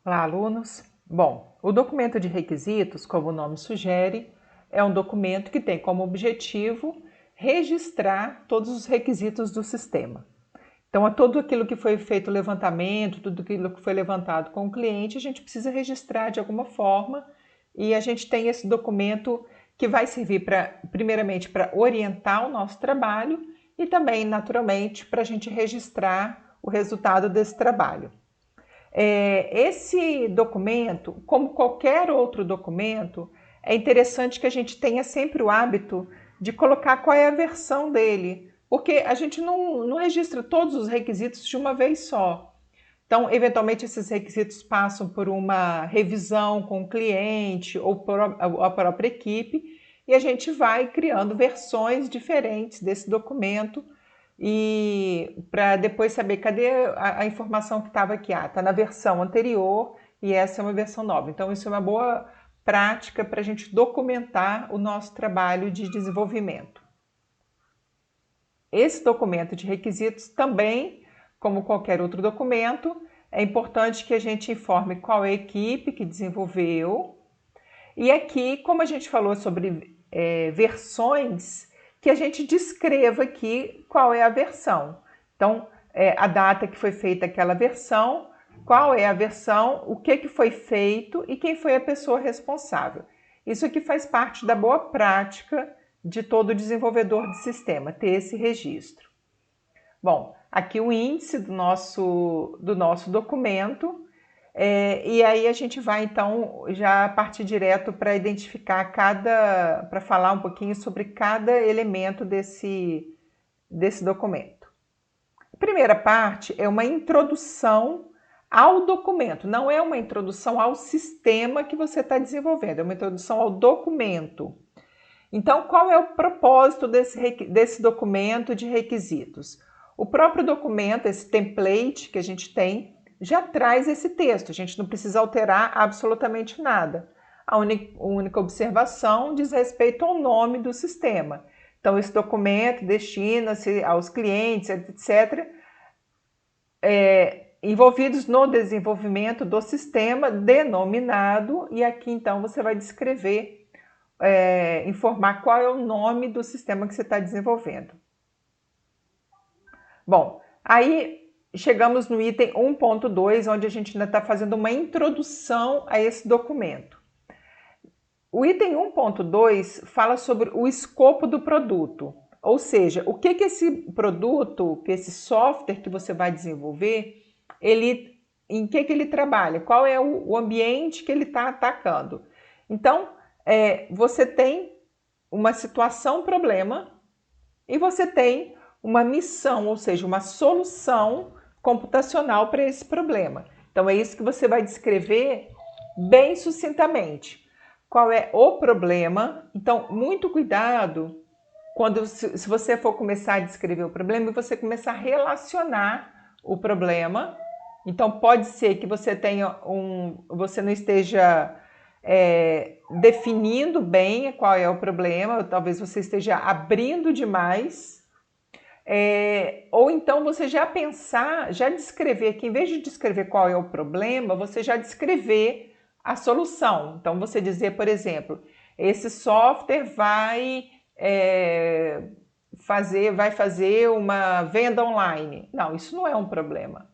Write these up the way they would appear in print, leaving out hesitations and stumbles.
Olá, alunos. Bom, o documento de requisitos, como o nome sugere, é um documento que tem como objetivo registrar todos os requisitos do sistema. Então, a tudo aquilo que foi feito o levantamento, tudo aquilo que foi levantado com o cliente, a gente precisa registrar de alguma forma e a gente tem esse documento que vai servir primeiramente, para orientar o nosso trabalho e também, naturalmente, para a gente registrar o resultado desse trabalho. Esse documento, como qualquer outro documento, é interessante que a gente tenha sempre o hábito de colocar qual é a versão dele, porque a gente não registra todos os requisitos de uma vez só. Então, eventualmente, esses requisitos passam por uma revisão com o cliente ou por a própria equipe, e a gente vai criando versões diferentes desse documento e para depois saber cadê a informação que estava aqui. Está na versão anterior e essa é uma versão nova. Então, isso é uma boa prática para a gente documentar o nosso trabalho de desenvolvimento. Esse documento de requisitos também, como qualquer outro documento, é importante que a gente informe qual é a equipe que desenvolveu. E aqui, como a gente falou sobre versões, que a gente descreva aqui qual é a versão. Então, a data que foi feita aquela versão, qual é a versão, o que foi feito e quem foi a pessoa responsável. Isso aqui faz parte da boa prática de todo desenvolvedor de sistema, ter esse registro. Bom, aqui o índice do nosso documento, e aí a gente vai então já partir direto para identificar para falar um pouquinho sobre cada elemento desse documento. A primeira parte é uma introdução ao documento, não é uma introdução ao sistema que você está desenvolvendo, é uma introdução ao documento. Então, qual é o propósito desse documento de requisitos? O próprio documento, esse template que a gente tem, já traz esse texto, a gente não precisa alterar absolutamente nada. A única observação diz respeito ao nome do sistema. Então, esse documento destina-se aos clientes, etc., envolvidos no desenvolvimento do sistema denominado, e aqui então você vai descrever, informar qual é o nome do sistema que você está desenvolvendo. Bom, aí chegamos no item 1.2, onde a gente ainda está fazendo uma introdução a esse documento. O item 1.2 fala sobre o escopo do produto, ou seja, o que esse produto, que esse software que você vai desenvolver, em que ele trabalha, qual é o ambiente que ele está atacando. Então, você tem uma situação, problema, e você tem uma missão, ou seja, uma solução computacional para esse problema. Então, é isso que você vai descrever bem sucintamente. Qual é o problema? Então, muito cuidado se você for começar a descrever o problema e você começar a relacionar o problema. Então, pode ser que você você não esteja definindo bem qual é o problema, ou talvez você esteja abrindo demais, ou então você já descrever, que em vez de descrever qual é o problema, você já descrever a solução. Então, você dizer, por exemplo, esse software vai fazer uma venda online. Não, isso não é um problema.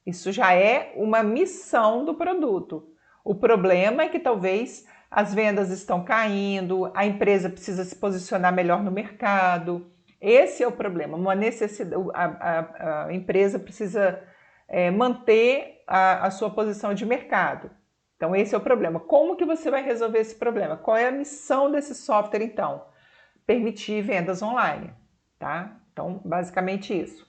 Isso já é uma missão do produto. O problema é que talvez as vendas estão caindo, a empresa precisa se posicionar melhor no mercado. Esse é o problema, uma necessidade. A empresa precisa manter a sua posição de mercado. Então, esse é o problema. Como que você vai resolver esse problema? Qual é a missão desse software, então? Permitir vendas online, tá? Então, basicamente isso.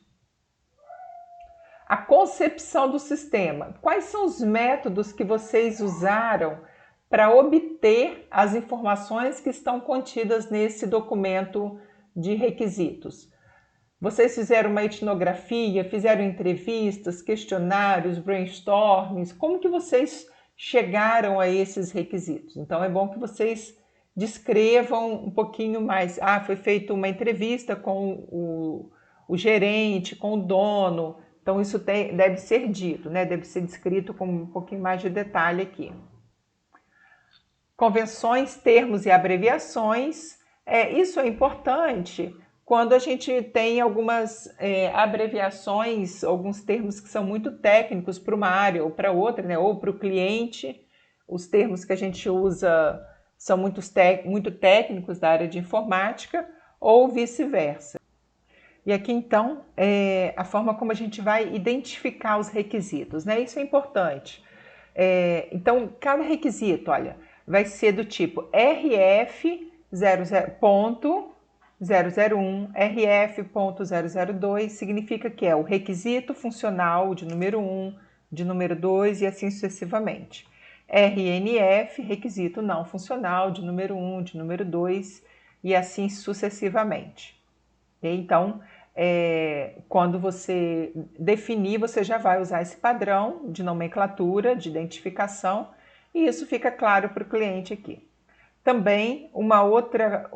A concepção do sistema. Quais são os métodos que vocês usaram para obter as informações que estão contidas nesse documento de requisitos? Vocês fizeram uma etnografia, fizeram entrevistas, questionários, brainstormings? Como que vocês chegaram a esses requisitos? Então, é bom que vocês descrevam um pouquinho mais. Foi feita uma entrevista com o gerente, com o dono, Então, isso deve ser dito, né? Deve ser descrito com um pouquinho mais de detalhe aqui. Convenções, termos e abreviações. Isso é importante quando a gente tem algumas abreviações, alguns termos que são muito técnicos para uma área ou para outra, né? Ou para o cliente. Os termos que a gente usa são muito técnicos da área de informática, ou vice-versa. E aqui, então, a forma como a gente vai identificar os requisitos, né? Isso é importante. Então, cada requisito, olha, vai ser do tipo RF.001, RF.002, significa que é o requisito funcional de número 1, de número 2 e assim sucessivamente. RNF, requisito não funcional de número 1, de número 2 e assim sucessivamente. Então, quando você definir, você já vai usar esse padrão de nomenclatura, de identificação, e isso fica claro para o cliente aqui. Também, uma outra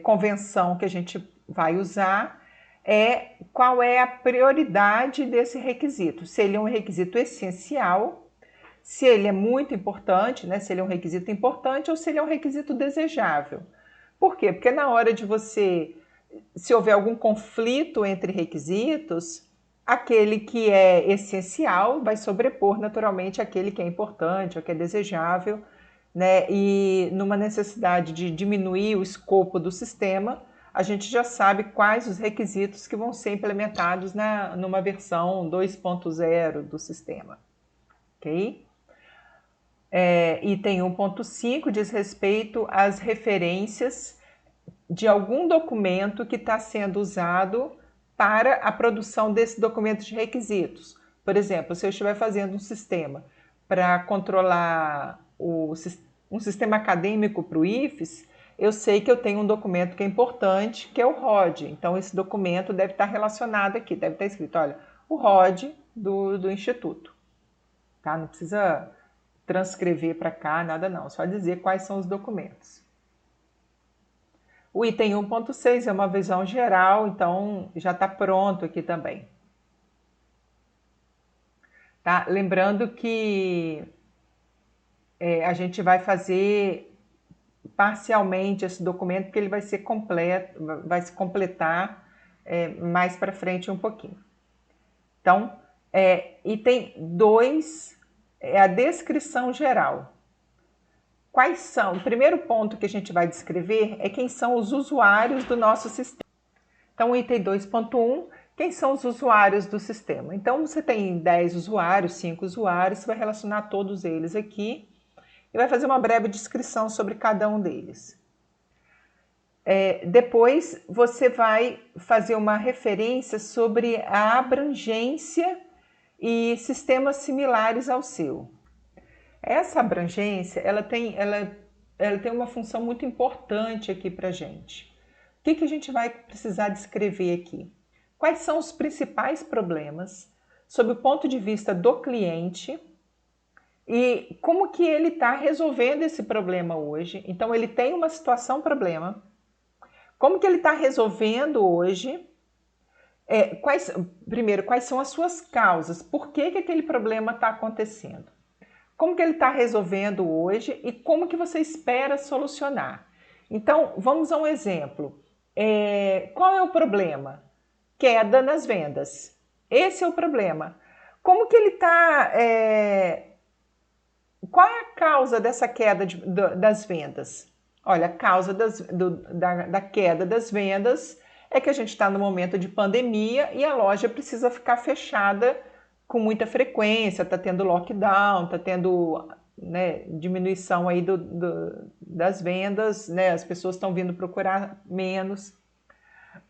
convenção que a gente vai usar é qual é a prioridade desse requisito. Se ele é um requisito essencial, se ele é muito importante, né? Se ele é um requisito importante ou se ele é um requisito desejável. Por quê? Porque na hora de se houver algum conflito entre requisitos, aquele que é essencial vai sobrepor naturalmente aquele que é importante ou que é desejável, né? E numa necessidade de diminuir o escopo do sistema, a gente já sabe quais os requisitos que vão ser implementados numa versão 2.0 do sistema, ok? Item 1.5 diz respeito às referências de algum documento que está sendo usado para a produção desse documento de requisitos. Por exemplo, se eu estiver fazendo um sistema para controlar um sistema acadêmico para o IFES, eu sei que eu tenho um documento que é importante, que é o ROD. Então, esse documento deve estar relacionado aqui, deve estar escrito, olha, o ROD do Instituto. Tá? Não precisa transcrever para cá, nada não, só dizer quais são os documentos. O item 1.6 é uma visão geral, então já está pronto aqui também. Tá? Lembrando que a gente vai fazer parcialmente esse documento, porque ele vai ser completo, vai se completar mais para frente um pouquinho. Então, item 2 é a descrição geral. Quais são? O primeiro ponto que a gente vai descrever é quem são os usuários do nosso sistema. Então, o item 2.1, quem são os usuários do sistema? Então, você tem 10 usuários, 5 usuários, você vai relacionar todos eles aqui e vai fazer uma breve descrição sobre cada um deles. Depois, você vai fazer uma referência sobre a abrangência e sistemas similares ao seu. Essa abrangência, ela tem uma função muito importante aqui para a gente. O que a gente vai precisar descrever aqui? Quais são os principais problemas sob o ponto de vista do cliente e como que ele está resolvendo esse problema hoje? Então, ele tem uma situação problema. Como que ele está resolvendo hoje? Primeiro, quais são as suas causas? Por que aquele problema está acontecendo? Como que ele está resolvendo hoje e como que você espera solucionar? Então, vamos a um exemplo. Qual é o problema? Queda nas vendas. Esse é o problema. Como que ele está... qual é a causa dessa queda das vendas? Olha, a causa da queda das vendas é que a gente está no momento de pandemia e a loja precisa ficar fechada com muita frequência, está tendo lockdown, está tendo diminuição aí das vendas, né? As pessoas estão vindo procurar menos.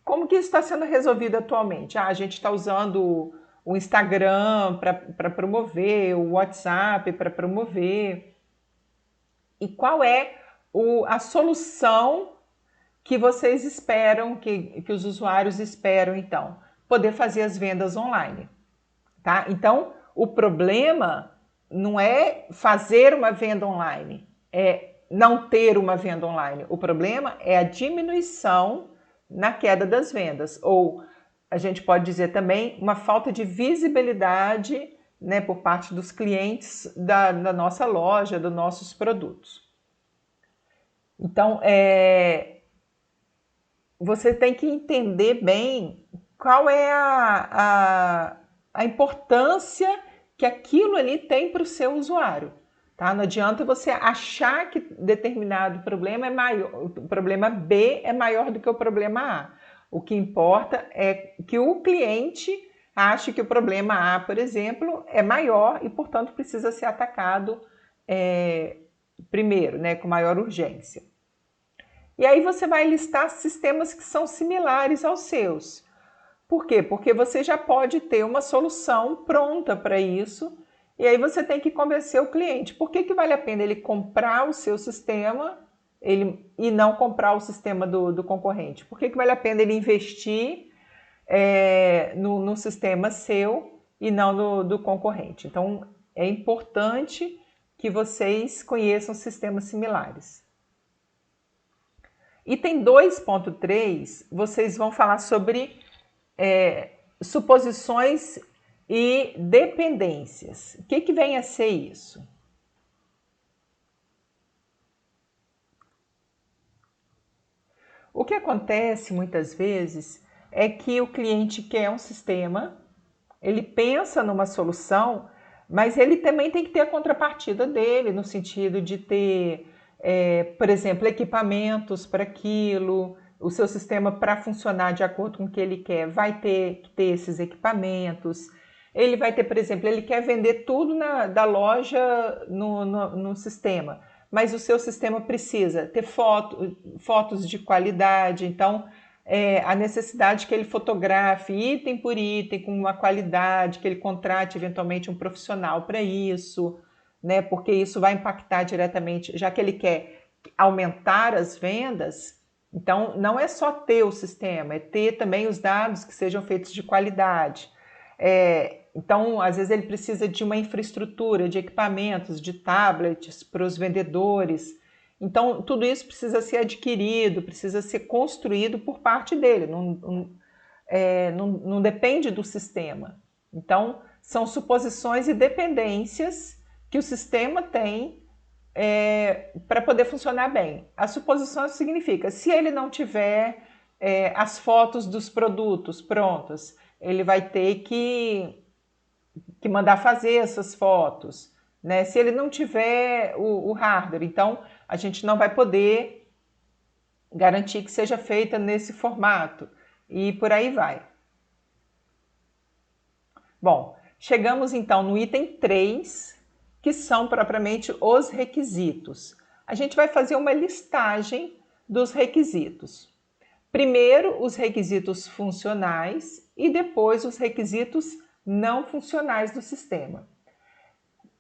Como que isso está sendo resolvido atualmente? A gente está usando o Instagram para promover, o WhatsApp para promover. E qual é a solução que vocês esperam, que os usuários esperam, então? Poder fazer as vendas online. Tá? Então, o problema não é fazer uma venda online, é não ter uma venda online. O problema é a diminuição na queda das vendas, ou a gente pode dizer também uma falta de visibilidade, né, por parte dos clientes da nossa loja, dos nossos produtos. Então, você tem que entender bem qual é a importância que aquilo ali tem para o seu usuário. Tá? Não adianta você achar que determinado problema é maior, o problema B é maior do que o problema A. O que importa é que o cliente ache que o problema A, por exemplo, é maior e, portanto, precisa ser atacado primeiro, né, com maior urgência. E aí você vai listar sistemas que são similares aos seus. Por quê? Porque você já pode ter uma solução pronta para isso, e aí você tem que convencer o cliente. Por que vale a pena ele comprar o seu sistema e não comprar o sistema do concorrente? Por que vale a pena ele investir no sistema seu e não do concorrente? Então, é importante que vocês conheçam sistemas similares. Item 2.3, vocês vão falar sobre suposições e dependências. O que vem a ser isso? O que acontece muitas vezes é que o cliente quer um sistema, ele pensa numa solução, mas ele também tem que ter a contrapartida dele, no sentido de ter, por exemplo, equipamentos para aquilo. O seu sistema, para funcionar de acordo com o que ele quer, vai ter que ter esses equipamentos. Ele vai ter, por exemplo, ele quer vender tudo da loja no sistema, mas o seu sistema precisa ter fotos de qualidade. Então, a necessidade que ele fotografe item por item com uma qualidade, que ele contrate eventualmente um profissional para isso, né? Porque isso vai impactar diretamente, já que ele quer aumentar as vendas. Então, não é só ter o sistema, é ter também os dados que sejam feitos de qualidade. Então, às vezes ele precisa de uma infraestrutura, de equipamentos, de tablets para os vendedores. Então, tudo isso precisa ser adquirido, precisa ser construído por parte dele, não depende do sistema. Então, são suposições e dependências que o sistema tem para poder funcionar bem. A suposição significa, se ele não tiver as fotos dos produtos prontas, ele vai ter que mandar fazer essas fotos, né? Se ele não tiver o hardware, então a gente não vai poder garantir que seja feita nesse formato, e por aí vai. Bom, chegamos então no item 3, que são propriamente os requisitos. A gente vai fazer uma listagem dos requisitos. Primeiro, os requisitos funcionais e depois os requisitos não funcionais do sistema.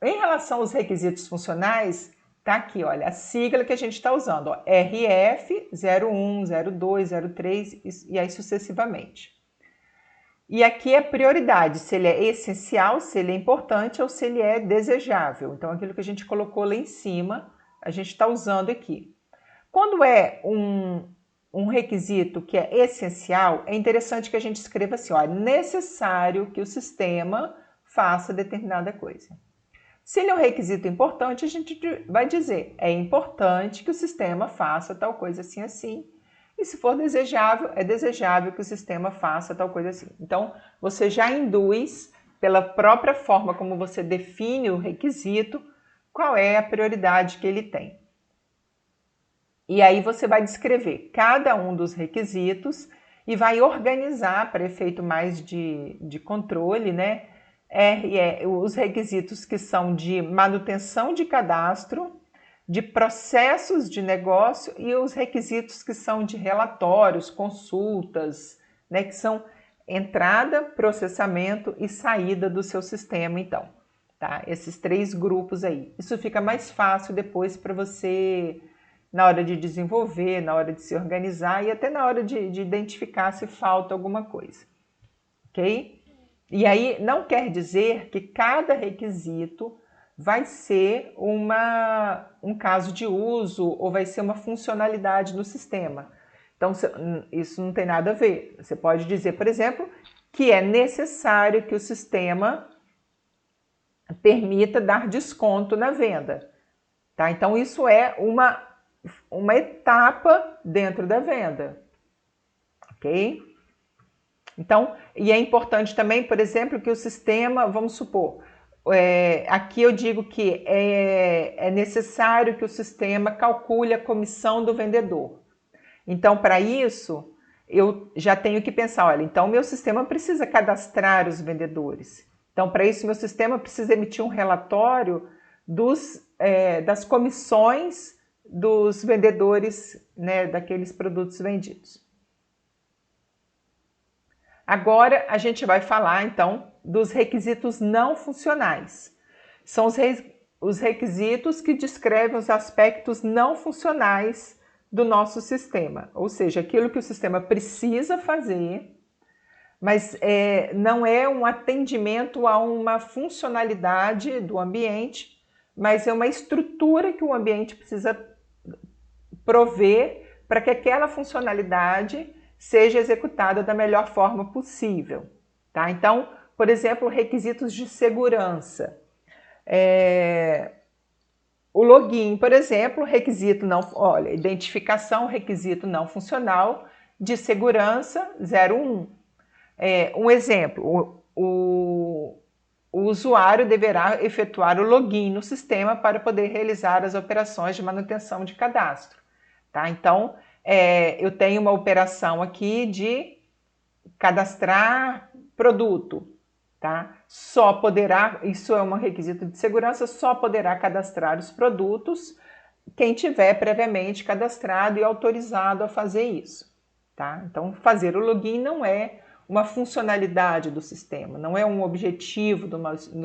Em relação aos requisitos funcionais, tá aqui, olha, a sigla que a gente está usando, ó, RF 01, 02, 03 e aí sucessivamente. E aqui é prioridade, se ele é essencial, se ele é importante ou se ele é desejável. Então, aquilo que a gente colocou lá em cima, a gente está usando aqui. Quando é um requisito que é essencial, é interessante que a gente escreva assim, ó, é necessário que o sistema faça determinada coisa. Se ele é um requisito importante, a gente vai dizer, é importante que o sistema faça tal coisa assim, assim. E se for desejável, é desejável que o sistema faça tal coisa assim. Então, você já induz, pela própria forma como você define o requisito, qual é a prioridade que ele tem. E aí você vai descrever cada um dos requisitos e vai organizar, para efeito mais de controle, né? Os requisitos que são de manutenção de cadastro, de processos de negócio e os requisitos que são de relatórios, consultas, né, que são entrada, processamento e saída do seu sistema, então, tá? Esses 3 grupos aí. Isso fica mais fácil depois para você, na hora de desenvolver, na hora de se organizar e até na hora de identificar se falta alguma coisa, ok? E aí não quer dizer que cada requisito vai ser um caso de uso ou vai ser uma funcionalidade do sistema. Então, isso não tem nada a ver. Você pode dizer, por exemplo, que é necessário que o sistema permita dar desconto na venda. Tá? Então, isso é uma etapa dentro da venda. Ok? Então, e é importante também, por exemplo, que o sistema, vamos supor, aqui eu digo que é necessário que o sistema calcule a comissão do vendedor. Então, para isso, eu já tenho que pensar, olha, então meu sistema precisa cadastrar os vendedores. Então, para isso, meu sistema precisa emitir um relatório das comissões dos vendedores, né, daqueles produtos vendidos. Agora, a gente vai falar, então, dos requisitos não funcionais. São os requisitos que descrevem os aspectos não funcionais do nosso sistema, ou seja, aquilo que o sistema precisa fazer, mas não é um atendimento a uma funcionalidade do ambiente, mas é uma estrutura que o ambiente precisa prover para que aquela funcionalidade seja executada da melhor forma possível. Tá? Então, por exemplo, requisitos de segurança. O login, por exemplo, requisito não, olha, identificação, requisito não funcional de segurança 01. Um exemplo, o usuário deverá efetuar o login no sistema para poder realizar as operações de manutenção de cadastro. Tá? Então, eu tenho uma operação aqui de cadastrar produto. Tá? Só poderá, isso é um requisito de segurança, só poderá cadastrar os produtos quem tiver previamente cadastrado e autorizado a fazer isso. Tá? Então, fazer o login não é uma funcionalidade do sistema, não é um objetivo do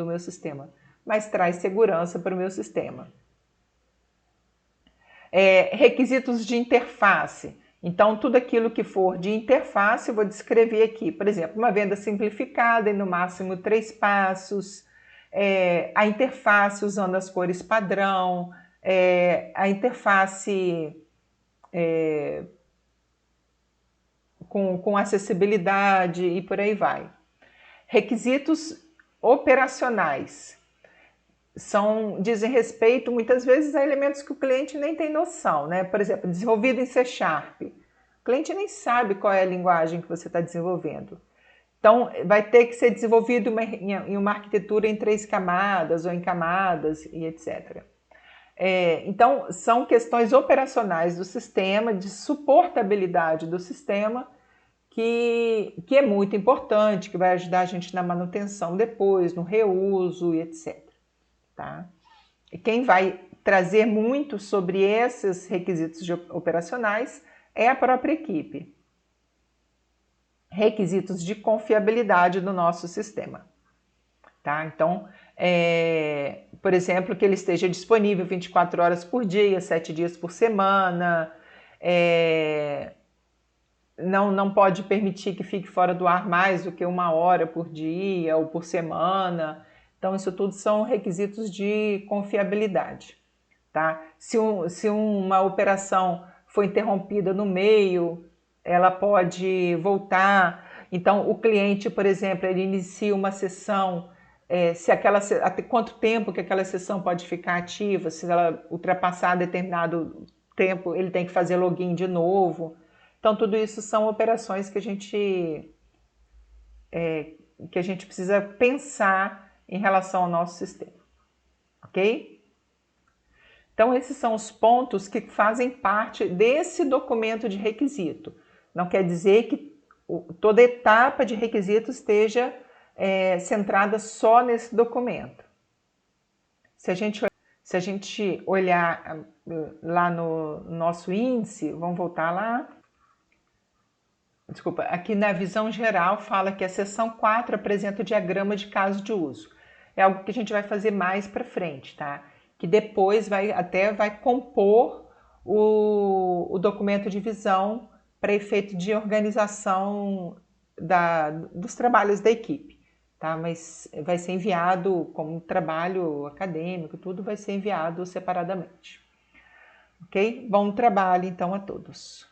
meu sistema, mas traz segurança para o meu sistema. Requisitos de interface. Então, tudo aquilo que for de interface, eu vou descrever aqui. Por exemplo, uma venda simplificada em no máximo 3 passos, a interface usando as cores padrão, a interface com acessibilidade e por aí vai. Requisitos operacionais. Dizem respeito muitas vezes a elementos que o cliente nem tem noção, né? Por exemplo, desenvolvido em C#. O cliente nem sabe qual é a linguagem que você está desenvolvendo. Então, vai ter que ser desenvolvido em uma arquitetura em 3 camadas ou em camadas e etc. Então, são questões operacionais do sistema, de suportabilidade do sistema, que é muito importante, que vai ajudar a gente na manutenção depois, no reuso e etc. Tá? E quem vai trazer muito sobre esses requisitos operacionais é a própria equipe. Requisitos de confiabilidade do nosso sistema. Tá? Então, por exemplo, que ele esteja disponível 24 horas por dia, 7 dias por semana, não pode permitir que fique fora do ar mais do que 1 hora por dia ou por semana. Então, isso tudo são requisitos de confiabilidade. Tá? Se uma operação foi interrompida no meio, ela pode voltar. Então, o cliente, por exemplo, ele inicia uma sessão, até quanto tempo que aquela sessão pode ficar ativa, se ela ultrapassar determinado tempo, ele tem que fazer login de novo. Então, tudo isso são operações que a gente precisa pensar em relação ao nosso sistema, ok? Então, esses são os pontos que fazem parte desse documento de requisito. Não quer dizer que toda etapa de requisito esteja centrada só nesse documento. Se a gente olhar lá no nosso índice, vamos voltar lá. Desculpa, aqui na visão geral fala que a seção 4 apresenta o diagrama de caso de uso. É algo que a gente vai fazer mais para frente, tá? Que depois vai compor o documento de visão para efeito de organização dos trabalhos da equipe, tá? Mas vai ser enviado como trabalho acadêmico, tudo vai ser enviado separadamente. Ok? Bom trabalho então a todos.